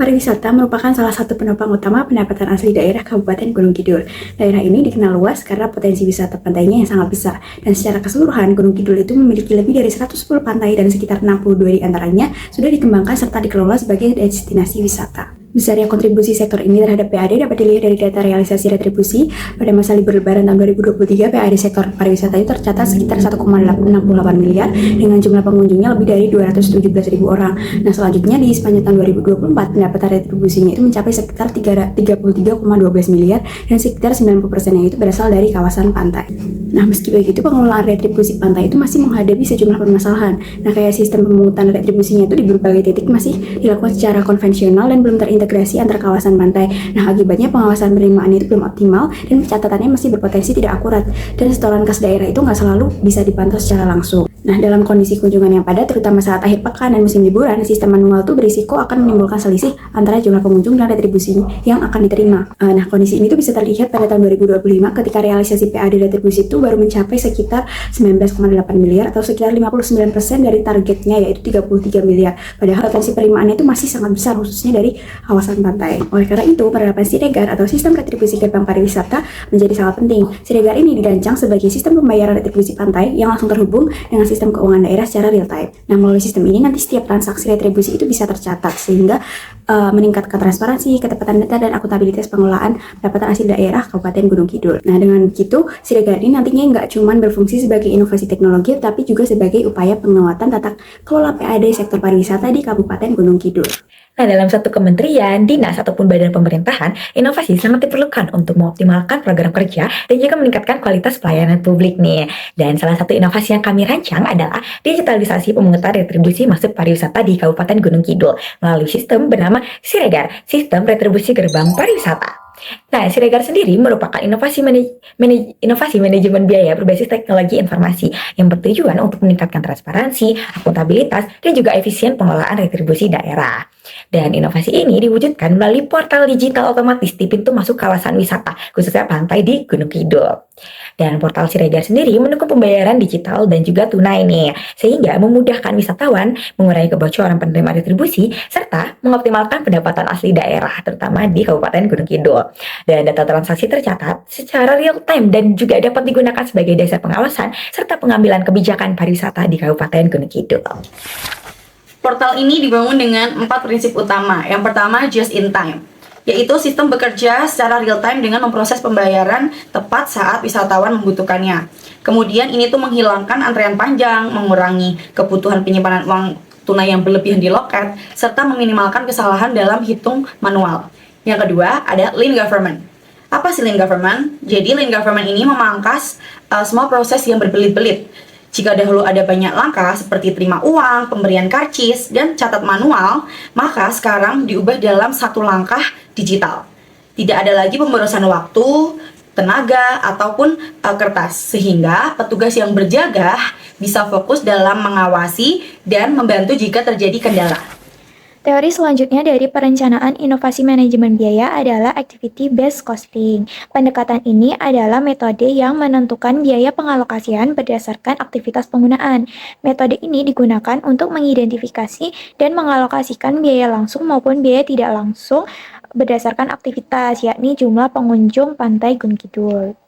Pariwisata merupakan salah satu penopang utama pendapatan asli daerah Kabupaten Gunung Kidul. Daerah ini dikenal luas karena potensi wisata pantainya yang sangat besar. Dan secara keseluruhan, Gunung Kidul itu memiliki lebih dari 110 pantai dan sekitar 62 di antaranya sudah dikembangkan serta dikelola sebagai destinasi wisata. Besarnya kontribusi sektor ini terhadap PAD dapat dilihat dari data realisasi retribusi. Pada masa libur lebaran tahun 2023, PAD sektor pariwisata itu tercatat sekitar 1,68 miliar dengan jumlah pengunjungnya lebih dari 217.000 orang. Nah, selanjutnya di sepanjang tahun 2024, pendapatan retribusinya itu mencapai sekitar 33,12 miliar dan sekitar 90%-nya itu berasal dari kawasan pantai. Nah, meski begitu, pengelolaan retribusi pantai itu masih menghadapi sejumlah permasalahan. Nah, kayak sistem pemungutan retribusinya itu di berbagai titik masih dilakukan secara konvensional dan belum terintegrasi antar kawasan pantai. Nah, akibatnya pengawasan penerimaan itu belum optimal dan pencatatannya masih berpotensi tidak akurat. Dan setoran kas daerah itu nggak selalu bisa dipantau secara langsung. Nah, dalam kondisi kunjungan yang padat, terutama saat akhir pekan dan musim liburan, sistem manual itu berisiko akan menimbulkan selisih antara jumlah pengunjung dan retribusi yang akan diterima. Nah, kondisi ini tuh bisa terlihat pada tahun 2025 ketika realisasi PAD retribusi itu baru mencapai sekitar 19,8 miliar atau sekitar 59% dari targetnya, yaitu 33 miliar. Padahal potensi penerimaannya itu masih sangat besar, khususnya dari kawasan pantai. Oleh karena itu, penerapan Siregar atau sistem retribusi gerbang pariwisata menjadi sangat penting. Siregar ini dirancang sebagai sistem pembayaran retribusi pantai yang langsung terhubung dengan sistem keuangan daerah secara real time. Nah, melalui sistem ini nanti setiap transaksi retribusi itu bisa tercatat sehingga meningkatkan transparansi, ketepatan data, dan akuntabilitas pengelolaan pendapatan asli daerah Kabupaten Gunung Kidul. Nah, dengan begitu, Siregar ini nantinya nggak cuma berfungsi sebagai inovasi teknologi, tapi juga sebagai upaya penguatan tata kelola PAD sektor pariwisata di Kabupaten Gunung Kidul. Nah, dalam satu kementerian, dinas, ataupun badan pemerintahan, inovasi sangat diperlukan untuk mengoptimalkan program kerja dan juga meningkatkan kualitas pelayanan publik nih. Dan salah satu inovasi yang kami rancang adalah digitalisasi pemungutan retribusi masuk pariwisata di Kabupaten Gunung Kidul melalui sistem bernama Siregar, Sistem Retribusi Gerbang Pariwisata. Nah, Siregar sendiri merupakan inovasi manajemen biaya berbasis teknologi informasi yang bertujuan untuk meningkatkan transparansi, akuntabilitas, dan juga efisien pengelolaan retribusi daerah. Dan inovasi ini diwujudkan melalui portal digital otomatis di pintu masuk kawasan wisata, khususnya pantai di Gunung Kidul. Dan portal Siregar sendiri mendukung pembayaran digital dan juga tunai nih, sehingga memudahkan wisatawan, mengurangi kebocoran penerima retribusi, serta mengoptimalkan pendapatan asli daerah, terutama di Kabupaten Gunung Kidul. Dan data transaksi tercatat secara real time dan juga dapat digunakan sebagai dasar pengawasan serta pengambilan kebijakan pariwisata di Kabupaten Gunung Kidul. Portal ini dibangun dengan 4 prinsip utama. Yang pertama, just in time, yaitu sistem bekerja secara real time dengan memproses pembayaran tepat saat wisatawan membutuhkannya. Kemudian ini tuh menghilangkan antrean panjang, mengurangi kebutuhan penyimpanan uang tunai yang berlebihan di loket, serta meminimalkan kesalahan dalam hitung manual. Yang kedua, ada lean government. Apa sih lean government? Jadi lean government ini memangkas semua proses yang berbelit-belit. Jika dahulu ada banyak langkah seperti terima uang, pemberian karcis, dan catat manual, maka sekarang diubah dalam satu langkah digital. Tidak ada lagi pemborosan waktu, tenaga, ataupun kertas, sehingga petugas yang berjaga bisa fokus dalam mengawasi dan membantu jika terjadi kendala. Teori selanjutnya dari perencanaan inovasi manajemen biaya adalah activity-based costing. Pendekatan ini adalah metode yang menentukan biaya pengalokasian berdasarkan aktivitas penggunaan. Metode ini digunakan untuk mengidentifikasi dan mengalokasikan biaya langsung maupun biaya tidak langsung berdasarkan aktivitas, yakni jumlah pengunjung pantai Gunung Kidul.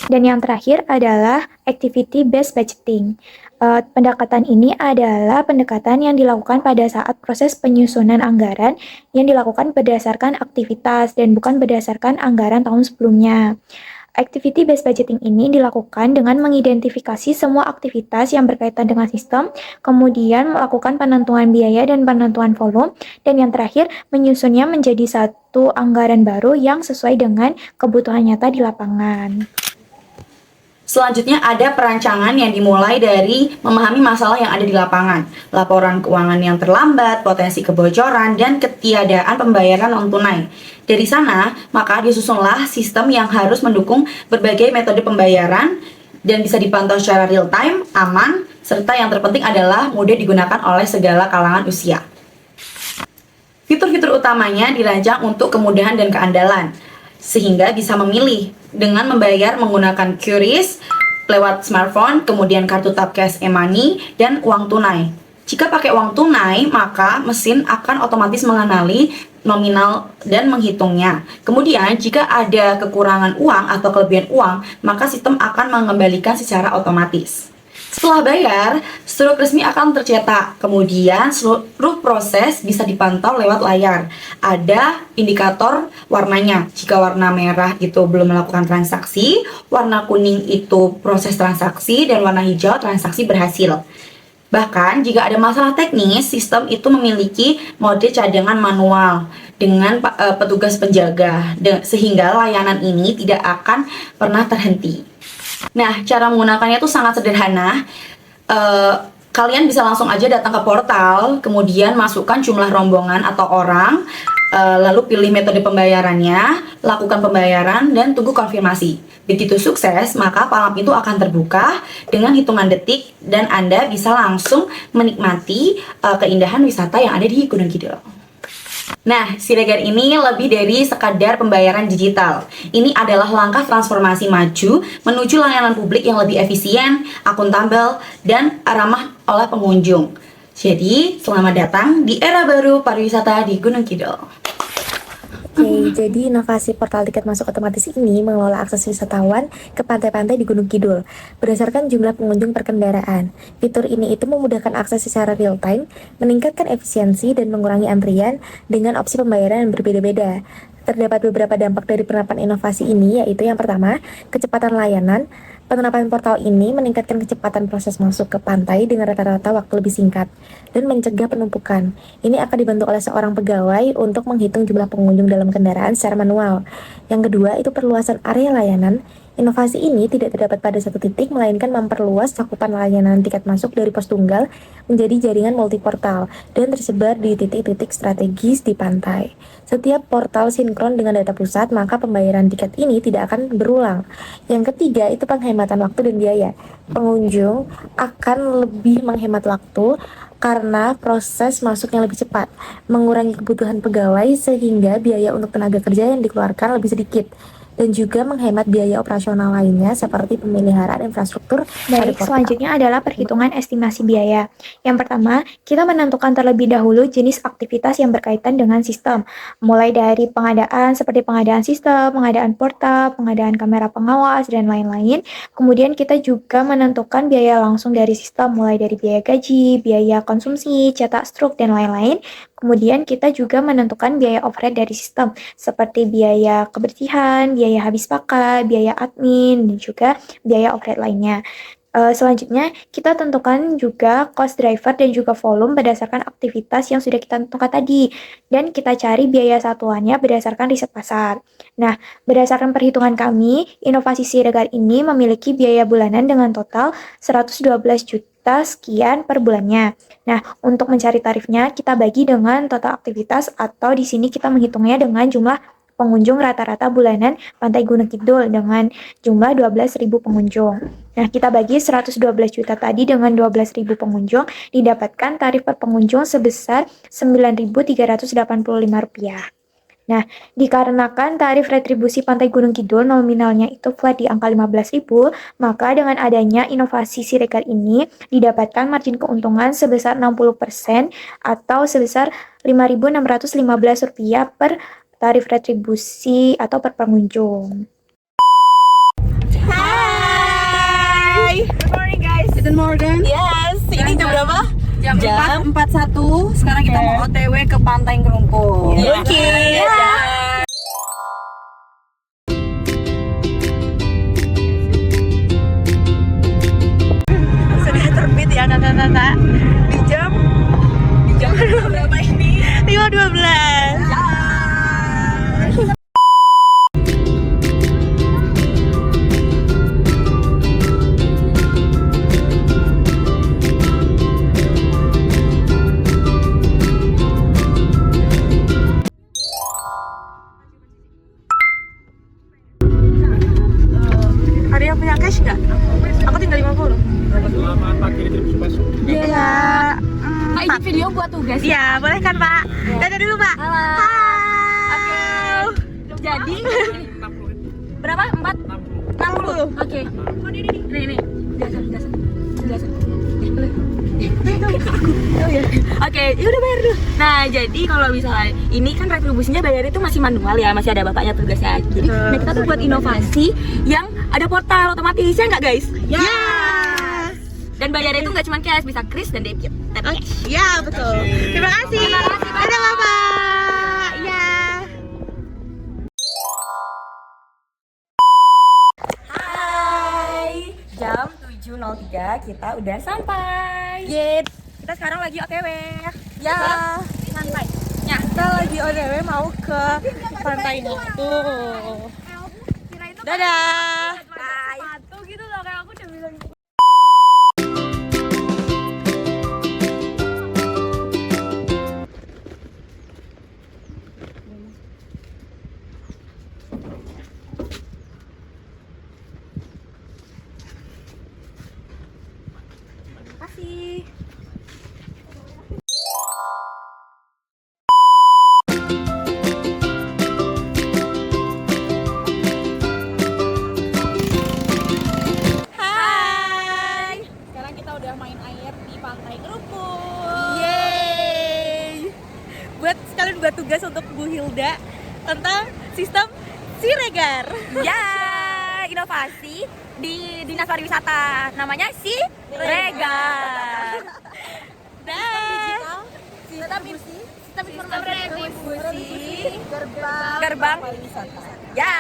Dan yang terakhir adalah activity-based budgeting. Pendekatan ini adalah pendekatan yang dilakukan pada saat proses penyusunan anggaran yang dilakukan berdasarkan aktivitas dan bukan berdasarkan anggaran tahun sebelumnya. Activity-based budgeting ini dilakukan dengan mengidentifikasi semua aktivitas yang berkaitan dengan sistem, kemudian melakukan penentuan biaya dan penentuan volume, dan yang terakhir menyusunnya menjadi satu anggaran baru yang sesuai dengan kebutuhan nyata di lapangan. Selanjutnya ada perancangan yang dimulai dari memahami masalah yang ada di lapangan, laporan keuangan yang terlambat, potensi kebocoran, dan ketiadaan pembayaran non-tunai. Dari sana, maka disusunlah sistem yang harus mendukung berbagai metode pembayaran dan bisa dipantau secara real time, aman, serta yang terpenting adalah mudah digunakan oleh segala kalangan usia. Fitur-fitur utamanya dirancang untuk kemudahan dan keandalan, sehingga bisa memilih dengan membayar menggunakan QRIS lewat smartphone, kemudian kartu tap cash e-money, dan uang tunai. Jika pakai uang tunai, maka mesin akan otomatis mengenali nominal dan menghitungnya. Kemudian jika ada kekurangan uang atau kelebihan uang, maka sistem akan mengembalikan secara otomatis. Setelah bayar, struk resmi akan tercetak. Kemudian seluruh proses bisa dipantau lewat layar. Ada indikator warnanya. Jika warna merah itu belum melakukan transaksi, warna kuning itu proses transaksi, dan warna hijau transaksi berhasil. Bahkan jika ada masalah teknis, sistem itu memiliki mode cadangan manual dengan petugas penjaga, sehingga layanan ini tidak akan pernah terhenti. Nah, cara menggunakannya itu sangat sederhana. Kalian bisa langsung aja datang ke portal, kemudian masukkan jumlah rombongan atau orang, lalu pilih metode pembayarannya, lakukan pembayaran, dan tunggu konfirmasi. Begitu sukses, maka palang pintu akan terbuka dengan hitungan detik dan Anda bisa langsung menikmati keindahan wisata yang ada di Gunung Kidul. Nah, Siregar ini lebih dari sekadar pembayaran digital. Ini adalah langkah transformasi maju menuju layanan publik yang lebih efisien, akuntabel, dan ramah oleh pengunjung. Jadi, selamat datang di era baru pariwisata di Gunung Kidul. Oke, jadi inovasi portal tiket masuk otomatis ini mengelola akses wisatawan ke pantai-pantai di Gunung Kidul berdasarkan jumlah pengunjung per kendaraan. Fitur ini itu memudahkan akses secara real time, meningkatkan efisiensi dan mengurangi antrian dengan opsi pembayaran yang berbeda-beda. Terdapat beberapa dampak dari penerapan inovasi ini, yaitu yang pertama, kecepatan layanan. Penerapan portal ini meningkatkan kecepatan proses masuk ke pantai dengan rata-rata waktu lebih singkat dan mencegah penumpukan. Ini akan dibantu oleh seorang pegawai untuk menghitung jumlah pengunjung dalam kendaraan secara manual. Yang kedua, itu perluasan area layanan. Inovasi ini tidak terdapat pada satu titik, melainkan memperluas cakupan layanan tiket masuk dari pos tunggal menjadi jaringan multiportal dan tersebar di titik-titik strategis di pantai. Setiap portal sinkron dengan data pusat, maka pembayaran tiket ini tidak akan berulang. Yang ketiga, itu penghematan waktu dan biaya. Pengunjung akan lebih menghemat waktu karena proses masuknya lebih cepat, mengurangi kebutuhan pegawai sehingga biaya untuk tenaga kerja yang dikeluarkan lebih sedikit, dan juga menghemat biaya operasional lainnya seperti pemeliharaan infrastruktur. Baik, selanjutnya adalah perhitungan estimasi biaya. Yang pertama, kita menentukan terlebih dahulu jenis aktivitas yang berkaitan dengan sistem, mulai dari pengadaan seperti pengadaan sistem, pengadaan portal, pengadaan kamera pengawas, dan lain-lain. Kemudian kita juga menentukan biaya langsung dari sistem, mulai dari biaya gaji, biaya konsumsi, cetak struk, dan lain-lain. Kemudian kita juga menentukan biaya overhead dari sistem, seperti biaya kebersihan, biaya habis pakai, biaya admin, dan juga biaya overhead lainnya. Selanjutnya, kita tentukan juga cost driver dan juga volume berdasarkan aktivitas yang sudah kita tentukan tadi. Dan kita cari biaya satuannya berdasarkan riset pasar. Nah, berdasarkan perhitungan kami, inovasi Siregar ini memiliki biaya bulanan dengan total 112 juta sekian per bulannya. Nah, untuk mencari tarifnya, kita bagi dengan total aktivitas atau di sini kita menghitungnya dengan jumlah pengunjung rata-rata bulanan Pantai Gunung Kidul dengan jumlah 12.000 pengunjung. Nah, kita bagi 112 juta tadi dengan 12.000 pengunjung, didapatkan tarif per pengunjung sebesar Rp9.385. Nah, dikarenakan tarif retribusi Pantai Gunung Kidul nominalnya itu flat di angka 15.000, maka dengan adanya inovasi Siregar ini didapatkan margin keuntungan sebesar 60% atau sebesar Rp5.615 per tarif retribusi atau per pengunjung. Hai. Good morning guys. Good morning. Yes. Ini jam berapa? Jam 4.41. Sekarang kita mau OTW ke Pantai Ngerungkul. Oke. Sudah terbit ya kakak-kakak. Di jam berapa ini? 5.12. Ada yang punya cash nggak? Aku tinggal 50. Selamat pagi, terima kasih. Iya. Kak, izin video buat tugas. Iya, boleh kan Pak? Dadah dulu Pak. Halo. Hai. Jadi berapa? 60. Oke. Ini. Biasa. Oke, ya udah bayar dulu. Nah, jadi kalau misalnya ini kan retribusinya bayar itu masih manual ya, masih ada bapaknya tugasnya. Jadi, nah kita tuh buat inovasi yang ada portal otomatis ya nggak guys? Ya. Dan bayarnya itu nggak cuma cash, bisa kris dan debit. Tapi cash. Ya, betul. Terima kasih. Ada Bapak. Ya. Hai, jam 7.03 kita udah sampai. Yeay. Kita sekarang lagi OTW. Ya. Santai. Ya. Kita lagi OTW mau ke pantainya tuh. Dadah. Bye. Sepatu gitu loh, kayak aku udah bilang. Kasih. Hai. Sekarang kita udah main air di Pantai Kerupuk. Yeay. Buat tugas untuk Bu Hilda tentang sistem Siregar. Ya, inovasi di Dinas Pariwisata. Namanya Siregar. Sistem informasi gerbang Gerbang. pariwisata. Ya.